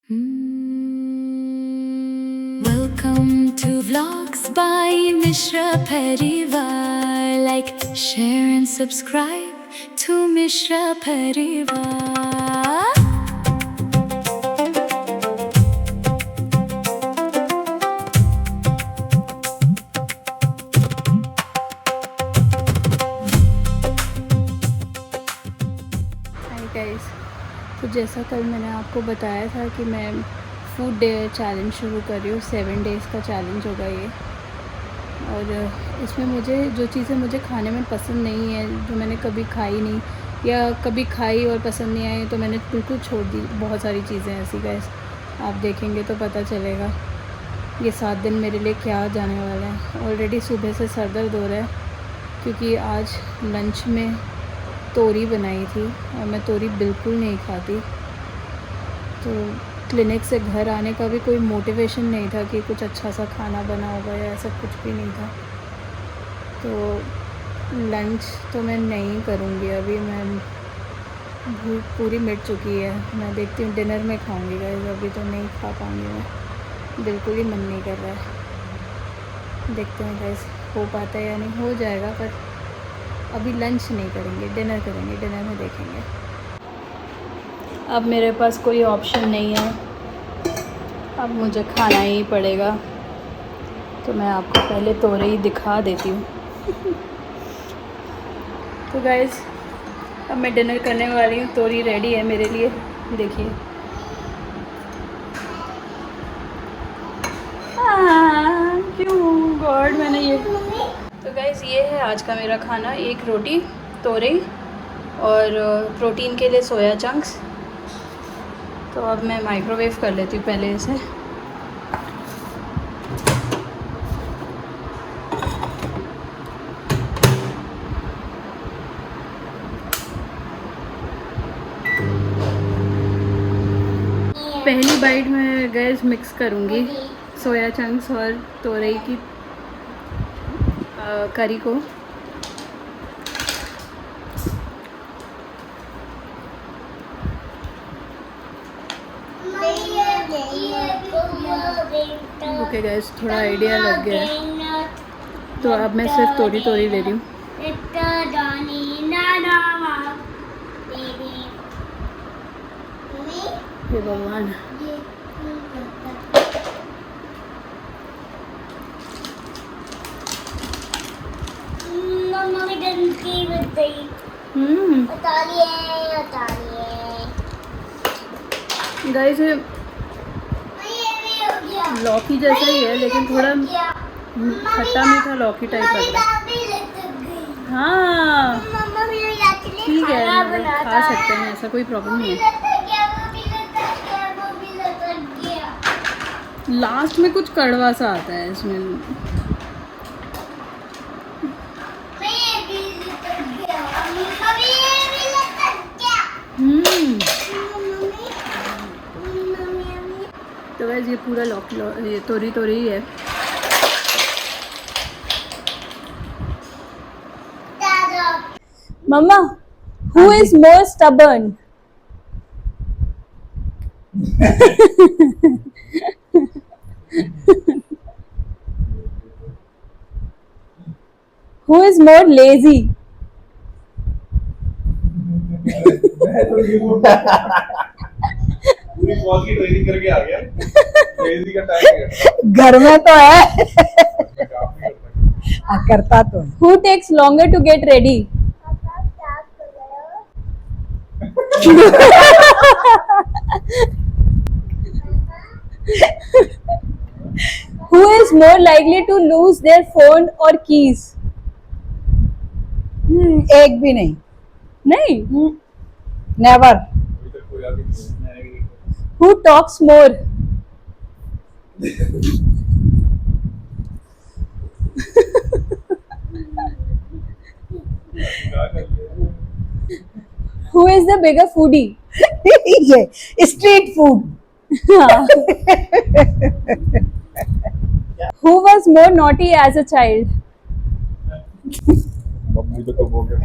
Welcome to Vlogs by Mishra Parivar. Like, share and subscribe to Mishra Parivar. Hi guys, तो जैसा कल मैंने आपको बताया था कि मैं फूड डे चैलेंज शुरू कर रही हूँ। 7 डेज़ का चैलेंज होगा ये। और इसमें मुझे जो चीज़ें मुझे खाने में पसंद नहीं है, जो मैंने कभी खाई नहीं या कभी खाई और पसंद नहीं आई, तो मैंने बिल्कुल छोड़ दी। बहुत सारी चीज़ें ऐसी गाइस, आप देखेंगे तो पता चलेगा ये 7 दिन मेरे लिए क्या जाने वाला है। ऑलरेडी सुबह से सर दर्द हो रहा है क्योंकि आज लंच में तोरी बनाई थी और मैं तोरी बिल्कुल नहीं खाती। तो क्लिनिक से घर आने का भी कोई मोटिवेशन नहीं था कि कुछ अच्छा सा खाना बना होगा या ऐसा कुछ भी नहीं था। तो लंच तो मैं नहीं करूँगी अभी। मैं भूख पूरी मिट चुकी है। मैं देखती हूँ डिनर में खाऊँगी गाइस, अभी तो नहीं खा पाऊँगी मैं। बिल्कुल ही मन नहीं कर रहा है। देखते हैं गाइस हो पाता है या नहीं। हो जाएगा, पर अभी लंच नहीं करेंगे, डिनर करेंगे। डिनर में देखेंगे। अब मेरे पास कोई ऑप्शन नहीं है, अब मुझे खाना ही पड़ेगा। तो मैं आपको पहले तोरई ही दिखा देती हूँ। तो गाइस, अब मैं डिनर करने वाली हूँ। तोरी रेडी है मेरे लिए, देखिए। क्यों गॉड, मैंने ये। तो गाइस, ये है आज का मेरा खाना। एक रोटी, तोरई और प्रोटीन के लिए सोया चंक्स। तो अब मैं माइक्रोवेव कर लेती हूँ पहले इसे। पहली बाइट में गैस मिक्स करूँगी सोया चंक्स और तोरई की करी को। ओके गैस, थोड़ा आइडिया लग गया है। तो अब मैं सिर्फ तोरी ले रही हूँ। हे भगवान, गाइस लौकी जैसा ही है, लेकिन थोड़ा खट्टा मीठा लौकी टाइप लग रहा है। हाँ ठीक है, खा सकते हैं, ऐसा कोई प्रॉब्लम नहीं है। लास्ट में कुछ कड़वा सा आता है इसमें। तो वैसे ये पूरा लौकी ये तोरी ही है। मम्मा, who is more stubborn? Who is more lazy? पूरी फौज की ट्रेनिंग करके आ गया। लेजी का टाइम है। घर में तो है। काम नहीं करता। करता तो है। Who takes longer to get ready? Who is more likely to lose their phone or keys? एक भी नहीं। नहीं। नेवर। अभी तक कोई आदमी नहीं। Who talks more? Who is the bigger foodie? ये street food. Who was more naughty as a child? Mummy तो कब हो गया।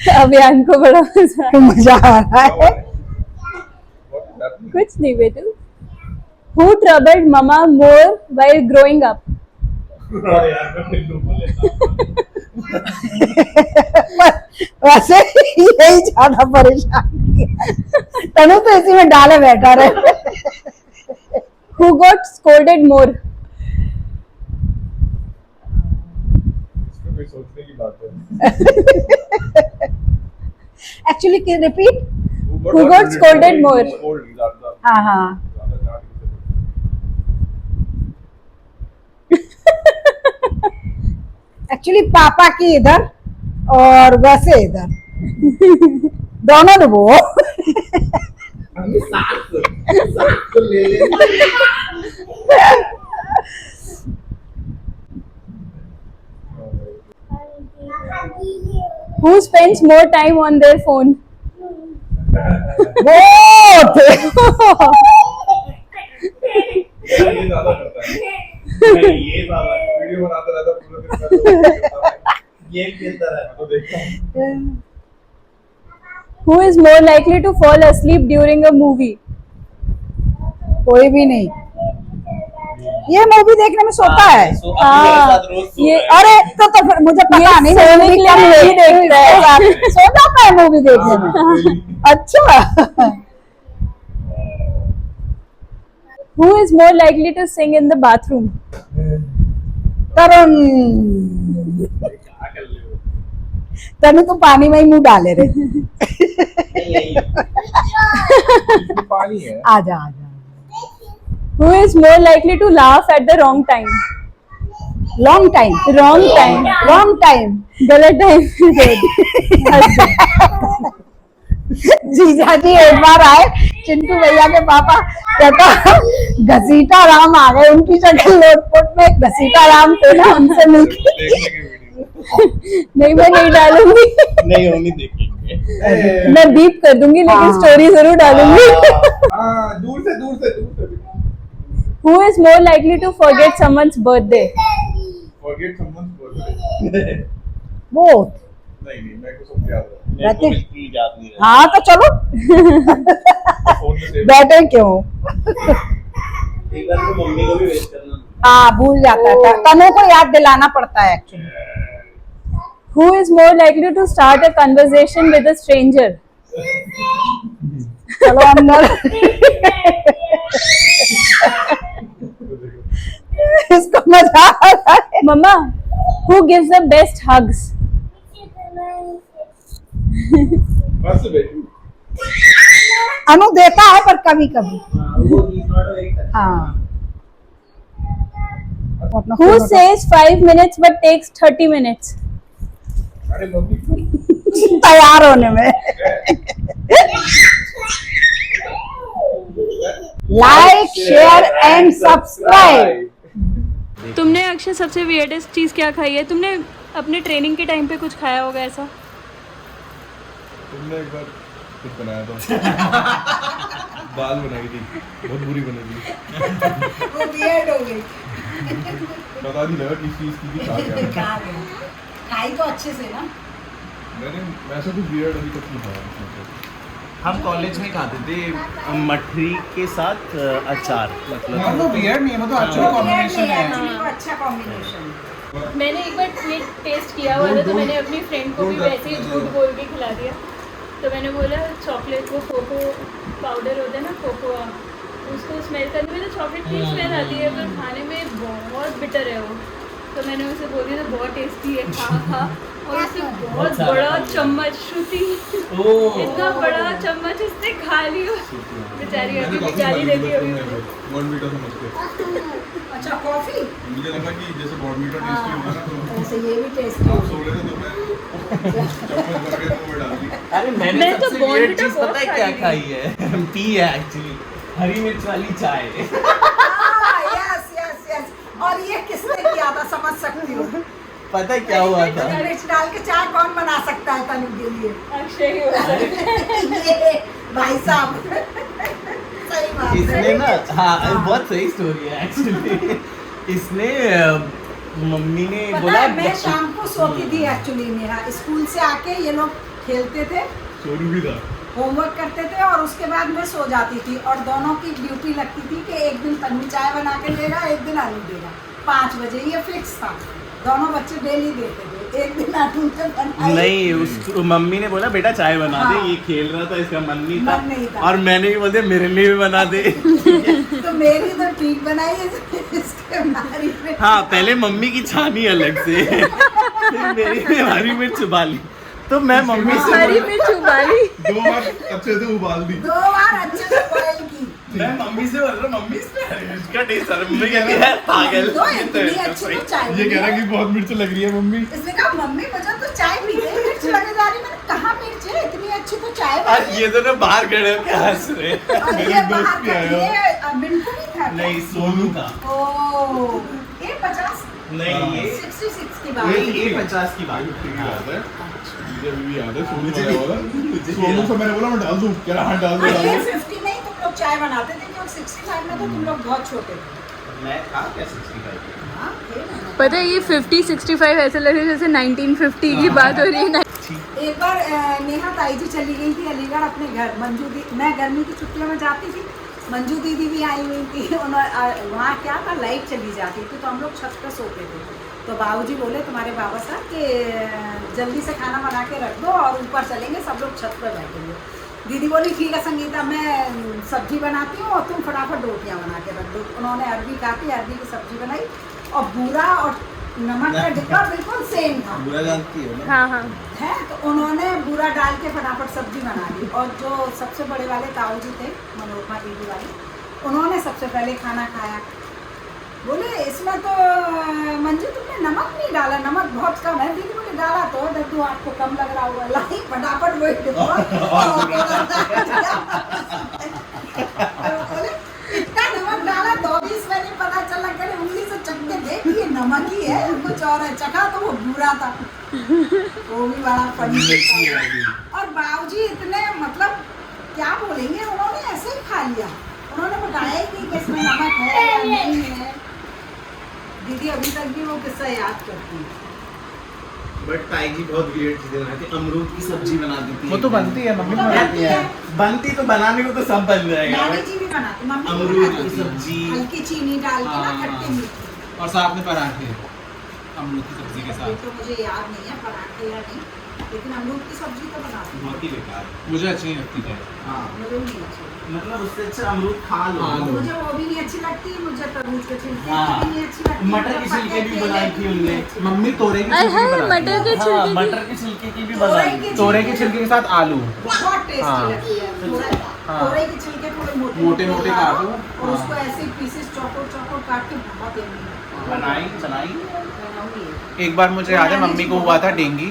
अभियान को बड़ा मजा आया। मजा आ रहा है। कुछ नहीं बेटू। Who troubled mama more while growing up? वैसे यही ज्यादा परेशान किया। तनु तो इसी में डाले बैठा रहे। Who got scolded more? इसमें कोई सोचने की बात है। Actually repeat. Who got scolded more? हाँ हाँ। एक्चुअली पापा की इधर और वैसे इधर दोनों ने वो। Who spends more time on their phone? बहुत। ये ज्यादा करता है। ये ज्यादा वीडियो बनाता रहता पूरा दिन। ये खेलता रहता तो देखता हूँ। Who is more likely to fall asleep during a movie? कोई भी नहीं। ये मूवी देखने में सोता है। ये अरे तो फिर मुझे पता नहीं। सोने के लिए नहीं देखता है। सो जाता है मूवी देखने में। अच्छा। Who is more likely to sing in the bathroom? तरुण। क्या कर ले वो? तनु तो पानी में ही मुंह डाले रहे। इसमें पानी है। आजा आजा। Who is more likely to laugh at the wrong time? Long time. Wrong time. Long time. गलत टाइम। जीजा जी एक बार आए चिंटू भैया के पापा, कहता घसीटा राम आ गए। उनकी जगह लोटपोट में घसीटा राम थे ना, उनसे मिलके। देखने के वीडियो। नहीं मैं नहीं डालूंगी। नहीं होनी देखेंगे। मैं बीप कर दूंगी लेकिन हाँ। स्टोरी जरूर डालूंगी। हाँ, दूर से। Who is more likely to forget someone's birthday? Forget someone's birthday. वो नहीं, मेरे को सब याद है। मेरे को बिल्कुल याद नहीं रहा। हाँ तो चलो फोन में सेव। बैठे क्यों। एक बार तो मम्मी को भी वेट करना। हाँ भूल जाता है। तनु को याद दिलाना पड़ता है actually. Who is more likely to start a conversation with a stranger? चलो अंदर। इसको मजा आ रहा है। Mama, who gives the best hugs? बस बेटी। अनु देता है पर कभी कभी। वो he's not a very touchy. हाँ। अपना Who phone says 5 minutes but takes 30 minutes? अरे मम्मी तैयार होने में। Like share and subscribe. तुमने अक्षय सबसे वियर्डेस्ट चीज क्या खाई है? तुमने अपने ट्रेनिंग के टाइम पे कुछ खाया होगा ऐसा? तुमने एक बार कुछ बनाया था। दाल बनाई थी, बहुत बुरी बनी थी। वो वियर्ड हो गई। पता नहीं लगा किस चीज की खा गया। खाई तो अच्छे से ना। मैंने वैसे तो वियर्ड अभी तक नहीं खाया। हम कॉलेज में खाते थे मठरी के साथ अचार। मतलब वियर्ड नहीं है, मतलब अच्छा कॉम्बिनेशन है। अच्छा कॉम्बिनेशन। मैंने एक बार ये टेस्ट किया हुआ था तो मैंने अपनी फ्रेंड को भी वैसे ही झूठ बोल के खिला दिया। तो मैंने बोला चॉकलेट, वो कोको पाउडर होता है ना, कोकोआ, उसको स्मेल करने में तो चॉकलेट की स्मेल आती है पर खाने में बहुत बिटर है वो। तो मैंने उसे बोली तो बहुत टेस्टी है, खा। और उससे बहुत बड़ा चम्मच, श्रुति इतना बड़ा चम्मच उसने खा लिया। बेचारी अभी बेचारी लगी अभी। बॉर्नवीटा समझ के। अच्छा कॉफी। मुझे लगा कि जैसे बॉर्नवीटा टेस्टी होगा ना तो ऐसे ये भी टेस्टी आप सो रहे थे तो मैं चम्मच भर के मुंह में डाल दी। अरे मैं मैंने तो सबसे Bournvita weird चीज बहुत पता है क्या खाई खाई है? पी है एक्चुअली, हरी मिर्च वाली चाय। Yes yes yes. और ये किसने किया था समझ सकती हूँ। पता है क्या हुआ था? मिर्च डाल के चाय कौन बना सकता है तनु के लिए। अक्षय ही होता है। ये भाई साहब सही बात है। इसने ना, हाँ बहुत सही स्टोरी है एक्चुअली। इसने मम्मी ने पता बोला है मैं शाम को सोती थी एक्चुअली। मेरा स्कूल से आके ये लोग खेलते थे, सोनू भी था। होमवर्क करते थे और उसके बाद मैं सो जाती थी। और दोनों की ड्यूटी लगती थी कि एक दिन तन्वी चाय बना के देगा, एक दिन अनु देगा 5 बजे, ये फिक्स था। दोनों बच्चे डेली देते थे, एक दिन अनु ने बनाई। नहीं, उसको मम्मी ने बोला बेटा चाय बना दे, हाँ। ये खेल रहा था, इसका मन नहीं मन नहीं था। और मैंने भी बोल दिया मेरे लिए भी बना दे। तो मेरी तो ठीक बनाई है, इसके बारी में। हाँ, पहले मम्मी की छानी अलग से, फिर मेरी ने हरी मिर्च उबाली, तो मैं मम्मी से हरी बोला- मिर्च उबाली। 2 बार अच्छे से उबाल दी। 2 बार अच्छे से बॉयल की। मैं मम्मी से बोल रहा हूँ मम्मी इसमें हरी मिर्च का टेस्ट आ रहा है। मम्मी कहती है पागल, दो ये तो इतनी है अच्छी सही। तो चाय ये बनी कह रहा है। कि बहुत मिर्च लग रही है मम्मी। इसने कहा मम्मी मुझे तो चाय पीते ही मिर्च लगे जा रही। मैंने कहा मिर्च है, इतनी अच्छी तो चाय आज बनी। ये दोनों बाहर खड़े होकर हंस रहे हैं। और मेरे ये दोस्त बाहर भी आया। ये मिंटू भी था। नहीं, सोनू था। ओह, ये 50 नहीं, ये 66 की बात नहीं, है। ये 50 की बात ठीक है। बात है। मुझे अभी भी याद है सोनू मुझे का बोला। मुझे सोनू से मैंने बोला मैं डाल दूं, कह रहा हाँ डाल दे और डाल ये दे। 50 नहीं, तुम लोग चाय बनाते थे क्योंकि 65 में तो तुम लोग बहुत छोटे थे। मैं था क्या 65? हाँ, थे ना। पता है ये 50-65 ऐसे लग रहा है जैसे 1950 की बात हो रही है। एक बार नेहा ताई जी चली गई थी अलीगढ़ अपने घर। मंजू दी, मैं गर्मी की छुट्टियों में जाती थी, मंजू दीदी भी आई हुई थी। वहाँ क्या था, लाइट चली जाती थी तो हम लोग छत पर सोते थे। तो बाबूजी बोले तुम्हारे बाबा साहब कि जल्दी से खाना बना के रख दो और ऊपर चलेंगे, सब लोग छत पर बैठेंगे। दीदी बोली ठीक है संगीता, मैं सब्जी बनाती हूँ और तुम फटाफट रोटियाँ बना के रख दो। उन्होंने अरबी काटी, अरबी की सब्जी बनाई और बूरा और नमक का डिब्बा बिल्कुल सेम था। बुरा जानती हो ना? हाँ हाँ। है तो उन्होंने बूरा डाल के फटाफट सब्जी बना दी। और जो सबसे बड़े वाले ताऊ जी थे, मनोरमा दीदी वाले, उन्होंने सबसे पहले खाना खाया। बोले इसमें तो मंजू तुमने नमक नहीं डाला, नमक बहुत कम है। दीदी बोले डाला तो दद्दू आपको कम लग रहा होगा, लाई फटाफट वही डिब्बा। बोले इतना नमक डाला तो भी इसमें नहीं पता चला, करे उंगली से चख के देख ये नमक ही है, कुछ और है। चखा तो वो बुरा था, वो भी बड़ा फनी। और बाबूजी इतने मतलब क्या बोलेंगे, उन्होंने ऐसे ही खा लिया, उन्होंने बताया ही नहीं कि इसमें नमक है या नहीं है। दीदी अभी तक भी वो किस्सा याद करती है। बट ताई जी बहुत वियर्ड चीजें बनाती थी। अमरूद की सब्जी बना दी थी। वो तो बनती है, मम्मी तो बनाती है। बनती तो बनाने को तो सब बन जाएगा। नानी जी भी बनाती, मम्मी भी अमरूद बनाती की थी। सब्जी। हल्की चीनी डाल के ना, हाँ, खट्टी हाँ। मीठी। और साथ में पराठे अमरूद की सब्जी के ये साथ। तो मुझे याद नहीं है पराठे या नहीं, लेकिन अमरूद की सब्जी तो बनाती हूँ। बहुत ही बेकार। मुझे अच्छी नहीं लगती है। हाँ, मुझे भी नहीं अच्छी लगती। मतलब उससे अच्छा अमरूद खा लो। खा लो। मुझे वो भी नहीं अच्छी लगती, मुझे तरबूज के छिलके हाँ। की भी नहीं अच्छी लगती। मटर की मुझे छिलके भी पत्ते बनाई केले थी की भी उनने। नहीं अच्छी मम्मी तोरे की अरे छिलके हाँ, बनाती मटर है। के हाँ, छिलके की। मटर की छिलके की भी तोरई बनाई। के तोरे के छिलके के साथ आलू। बहुत टेस्टी हाँ। लगती है। हाँ। तोरई के छिलके थोड़े मोटे मोटे-मोटे काटो। और हाँ। उसको ऐसे पीसेस चौकोर चौकोर काट के बहुत यम्मी बनाई चलाई। बनाऊंगी। एक बार मुझे याद है मम्मी को हुआ था डेंगू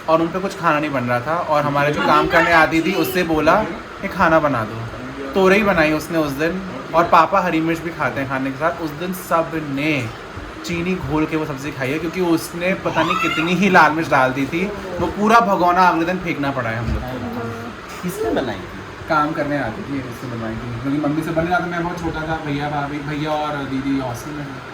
और उन पे कुछ खाना नहीं बन रहा था और हमारे जो काम करने आती थी उससे बोला कि खाना बना दो। तोरई बनाई उसने उस दिन और पापा हरी मिर्च भी खाते हैं खाने के साथ। उस दिन सब ने चीनी घोल के वो सब्ज़ी खाई है क्योंकि उसने पता नहीं कितनी ही लाल मिर्च डाल दी थी। वो पूरा भगोना अगले दिन फेंकना पड़ा है हम लोग को। किसने बनाई थी? काम करने आती थी उससे बनवाई थी क्योंकि मम्मी से बने रहा था। मैं बहुत छोटा था, भैया और दीदी हॉस्टल में थे।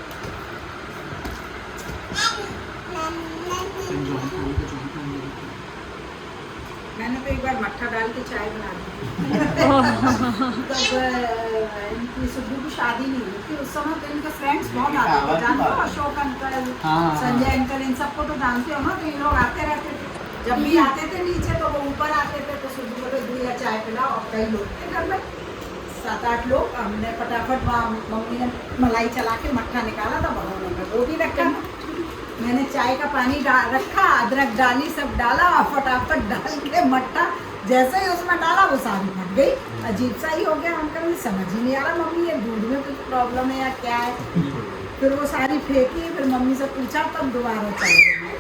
मैंने तो एक बार मट्ठा डाल के चाय बना दी थी। तब इनकी सुब्बू की शादी नहीं हुई थी उस समय, तो इनके फ्रेंड्स बहुत आते थे, जानते हो अशोक अंकल, हाँ। संजय अंकल, इन सबको तो जानते हो ना। तो इन लोग आते रहते थे, जब भी आते थे नीचे तो वो ऊपर आते थे। तो सुब्बू को तो भैया चाय पिलाओ। और कई लोग थे घर में, 7-8 लोग। हमने फटाफट मम्मी ने मलाई चला के मट्ठा निकाला था भगोने में, वो भी रखा। मैंने चाय का पानी रखा, अदरक डाली, सब डाला और फटाफट डाल के मट्ठा जैसे ही उसमें डाला वो सारी फट गई। अजीब सा ही हो गया। अंकल ने समझ ही नहीं आ रहा मम्मी ये दूध में कुछ प्रॉब्लम है या क्या है। फिर वो सारी फेंकी, फिर मम्मी से पूछा, तब दोबारा चाय बनी।